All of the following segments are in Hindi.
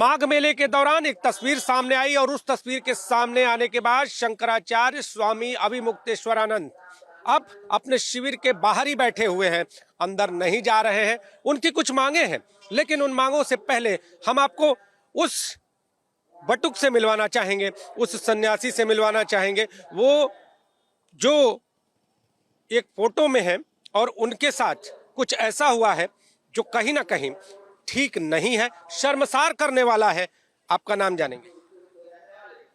माघ मेले के दौरान एक तस्वीर सामने आई और उस तस्वीर के सामने आने के बाद शंकराचार्य स्वामी अभिमुक्तेश्वरानंद अब अपने शिविर के बाहर ही बैठे हुए हैं, अंदर नहीं जा रहे हैं। उनकी कुछ मांगे हैं, लेकिन उन मांगों से पहले हम आपको उस बटुक से मिलवाना चाहेंगे, उस सन्यासी से मिलवाना चाहेंगे, वो जो एक फोटो में है और उनके साथ कुछ ऐसा हुआ है जो कहीं ना कहीं ठीक नहीं है, शर्मसार करने वाला है। आपका नाम जानेंगे।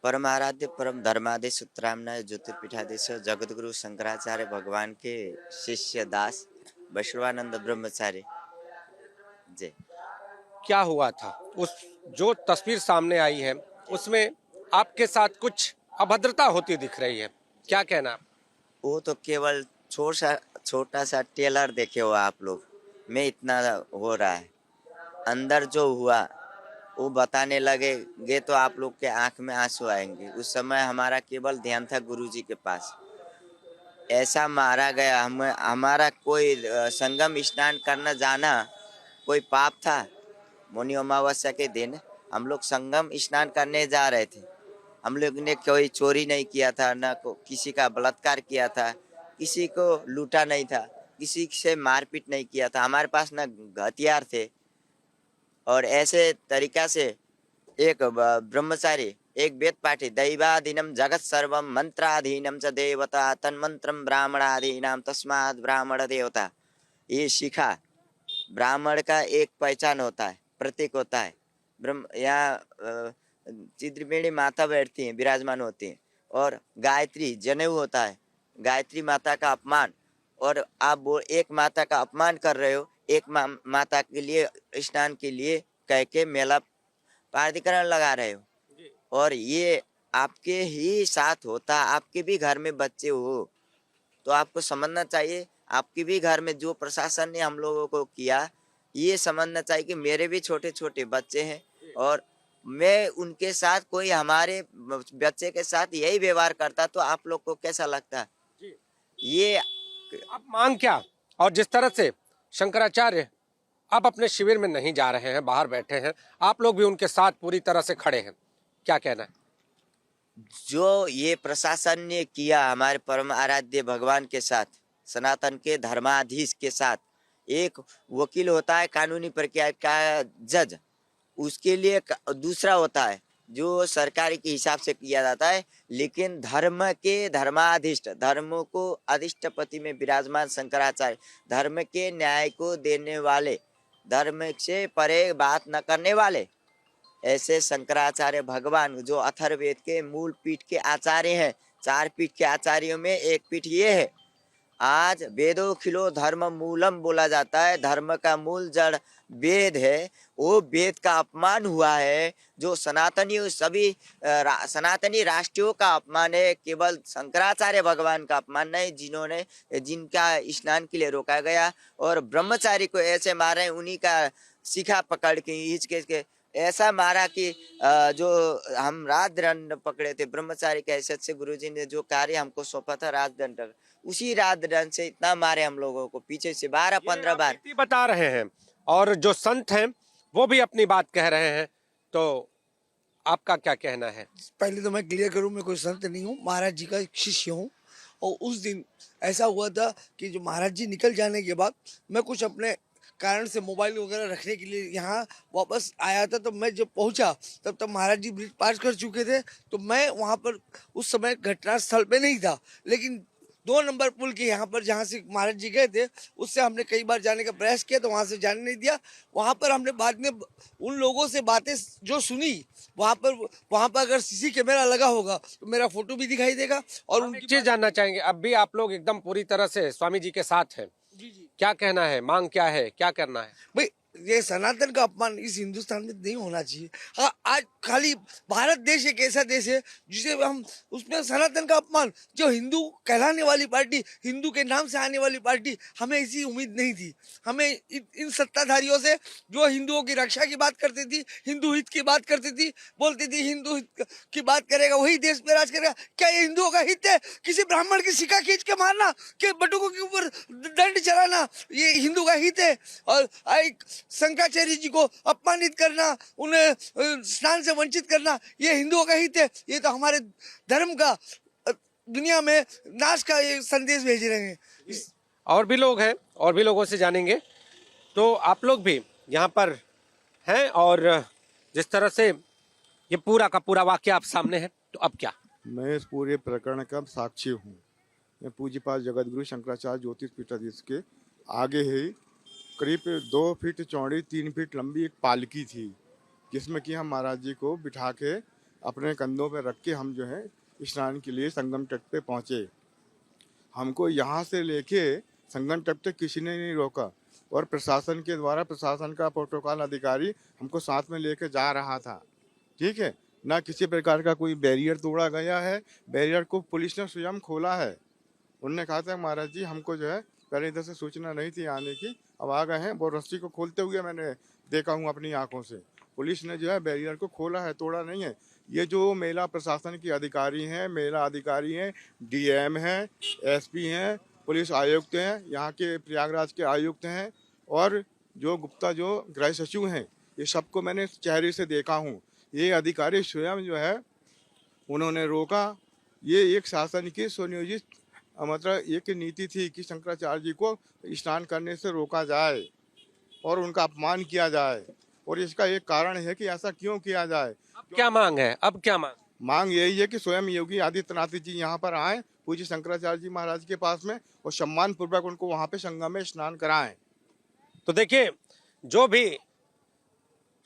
परम आराध्य परम धर्मादेश उत्तरामनाय ज्योतिर्पीठाधीश जगतगुरु शंकराचार्य भगवान के शिष्य दास बसवानंद ब्रह्मचारी जी। क्या हुआ था? उस जो तस्वीर सामने आई है उसमें आपके साथ कुछ अभद्रता होती दिख रही है, क्या कहना आप? वो तो केवल छोटा सा टेलर देखे हो आप लोग में इतना हो रहा है। अंदर जो हुआ वो बताने लगेंगे तो आप लोग के आंख में आंसू आएंगे। उस समय हमारा केवल ध्यान था गुरुजी के पास। ऐसा मारा गया। हमारा कोई संगम स्नान करना जाना कोई पाप था? मौनी अमावस्या के दिन हम लोग संगम स्नान करने जा रहे थे। हम लोग ने कोई चोरी नहीं किया था, ना किसी का बलात्कार किया था, किसी को लूटा नहीं था, किसी से मारपीट नहीं किया था। हमारे पास ना हथियार थे। और ऐसे तरीका से एक ब्रह्मचारी एक वेद पाठी दैवाधीनम जगत सर्वम मंत्राधीनम च देवता तन्मंत्रम ब्राह्मणाधीनम तस्मात् ब्राह्मण देवता, ये सीखा। ब्राह्मण का एक पहचान होता है, प्रतीक होता है। ब्रह्म यहाँ चिद्रवेणी माता बैठती हैं, विराजमान होती हैं, और गायत्री जनेऊ होता है। गायत्री माता का अपमान, और आप वो एक माता का अपमान कर रहे हो, एक माता के लिए स्नान के लिए कह के मेला प्राधिकरण लगा रहे हो। और ये आपके ही साथ होता, आपके भी घर में बच्चे हो तो आपको समझना चाहिए। आपके भी घर में जो प्रशासन ने हम लोगों को किया, ये समझना चाहिए कि मेरे भी छोटे छोटे बच्चे हैं और मैं उनके साथ कोई हमारे बच्चे के साथ यही व्यवहार करता तो आप लोग को कैसा लगता? ये आप मांग क्या? और जिस तरह से शंकराचार्य अब अपने शिविर में नहीं जा रहे हैं, बाहर बैठे हैं, आप लोग भी उनके साथ पूरी तरह से खड़े हैं, क्या कहना है? जो ये प्रशासन ने किया हमारे परम आराध्य भगवान के साथ, सनातन के धर्माधीश के साथ, एक वकील होता है कानूनी प्रक्रिया का जज, उसके लिए दूसरा होता है जो सरकारी के हिसाब से किया जाता है। लेकिन धर्म के धर्माधीष्ट, धर्म को अधिष्टपति में विराजमान शंकराचार्य, धर्म के न्याय को देने वाले, धर्म से परे बात न करने वाले ऐसे शंकराचार्य भगवान जो अथर्ववेद के मूल पीठ के आचार्य हैं। 4 पीठ के आचार्यों में एक पीठ ये है। आज वेदो खिलो धर्म मूलम बोला जाता है, धर्म का मूल जड़ वेद है। वो वेद का अपमान हुआ है, जो सनातनी सभी सनातनी राष्ट्रों का अपमान है, केवल शंकराचार्य भगवान का अपमान नहीं, जिन्होंने जिनका स्नान के लिए रोका गया और ब्रह्मचारी को ऐसे मारे, उन्हीं का शिखा पकड़ के खींच के ऐसा मारा कि जो हम राजदंड पकड़े थे ब्रह्मचारी के हैसियत से, गुरुजी ने जो कार्य हमको सौंपा था राजदंड, उसी राजदंड से इतना मारे हम लोगों को पीछे से 12-15 बार। बता रहे हैं और जो संत हैं वो भी अपनी बात कह रहे हैं, तो आपका क्या कहना है? पहले तो मैं क्लियर करूं, मैं कोई संत नहीं हूं, महाराज जी का एक शिष्य हूं। और उस दिन ऐसा हुआ था कि जो महाराज जी निकल जाने के बाद मैं कुछ अपने कारण से मोबाइल वगैरह रखने के लिए यहाँ वापस आया था। तो मैं जब पहुंचा तब महाराज जी ब्रिज पार कर चुके थे। तो मैं वहाँ पर उस समय घटना स्थल पे नहीं था, लेकिन 2 नंबर पुल के यहाँ पर जहाँ से महाराज जी गए थे, उससे हमने कई बार जाने का प्रयास किया तो वहाँ से जाने नहीं दिया। वहाँ पर हमने बाद में उन लोगों से बातें जो सुनी, वहाँ पर अगर सीसी कैमरा लगा होगा तो मेरा फोटो भी दिखाई देगा। और उनकी चीज जानना चाहेंगे, अब भी आप लोग एकदम पूरी तरह से स्वामी जी के साथ हैं, जी जी, क्या कहना है, मांग क्या है, क्या करना है? भाई ये सनातन का अपमान इस हिंदुस्तान में नहीं होना चाहिए। हाँ, आज खाली भारत देश एक ऐसा देश है जिसे हम उसमें सनातन का अपमान, जो हिंदू कहलाने वाली पार्टी, हिंदू के नाम से आने वाली पार्टी, हमें ऐसी उम्मीद नहीं थी। हमें इन सत्ताधारियों से, जो हिंदुओं की रक्षा की बात करती थी, हिंदू हित की बात करती थी, बोलती थी हिंदू हित की बात करेगा वही देश पे राज करेगा, क्या ये हिंदुओं का हित है? किसी ब्राह्मण की सिक्का खींच के मारना, कि बटुकों के ऊपर दंड चलाना, ये हिंदू का हित है? और एक शंकराचार्य जी को अपमानित करना, उन्हें स्नान से वंचित करना, ये हिंदुओं का हित है? ये तो हमारे धर्म का दुनिया में नाश का ये संदेश भेज रहे हैं। और भी लोग हैं, और भी लोगों से जानेंगे। तो आप लोग भी यहाँ पर हैं, और जिस तरह से ये पूरा का पूरा वाक्य आप सामने है, तो अब क्या? मैं इस पूरे प्रकरण का साक्षी हूँ। मैं पूज्यपाद जगतगुरु शंकराचार्य ज्योतिष पीठाधीश के आगे ही करीब 2 फीट चौड़ी 3 फीट लंबी एक पालकी थी, जिसमें कि हम महाराज जी को बिठा के अपने कंधों पर रख के हम जो है स्नान के लिए संगम तट पे पहुँचे। हमको यहाँ से लेके संगम तट तक किसी ने नहीं रोका, और प्रशासन के द्वारा, प्रशासन का प्रोटोकॉल अधिकारी हमको साथ में लेके जा रहा था। ठीक है, ना किसी प्रकार का कोई बैरियर तोड़ा गया है। बैरियर को पुलिस ने स्वयं खोला है। उन्होंने कहा था महाराज जी हमको जो है पहले इधर से सूचना नहीं थी आने की, अब आ गए हैं। वो रस्सी को खोलते हुए मैंने देखा हूँ अपनी आंखों से। पुलिस ने जो है बैरियर को खोला है, तोड़ा नहीं है। ये जो मेला प्रशासन के अधिकारी हैं, मेला अधिकारी हैं, डीएम हैं, एसपी हैं, पुलिस आयुक्त हैं, यहाँ के प्रयागराज के आयुक्त हैं, और जो गुप्ता जो गृह सचिव हैं, ये सबको मैंने चेहरे से देखा हूँ। ये अधिकारी स्वयं जो है उन्होंने रोका। ये एक शासन की सुनियोजित मतलब एक नीति थी कि शंकराचार्य जी को स्नान करने से रोका जाए और उनका अपमान किया जाए, और इसका एक कारण है कि ऐसा क्यों किया जाए। अब क्या मांग है? अब क्या मांग? मांग यही है कि स्वयं योगी आदित्यनाथ जी यहाँ पर आए पूज्य शंकराचार्य जी महाराज के पास में, और सम्मान पूर्वक उनको वहाँ पे संगम में स्नान कराएं। तो देखिए, जो भी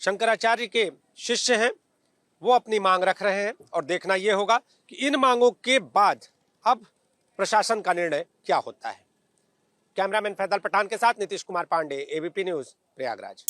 शंकराचार्य के शिष्य हैं वो अपनी मांग रख रहे हैं, और देखना यह होगा कि इन मांगों के बाद अब प्रशासन का निर्णय क्या होता है। कैमरामैन फैजल पठान के साथ नीतीश कुमार पांडे, एबीपी न्यूज, प्रयागराज।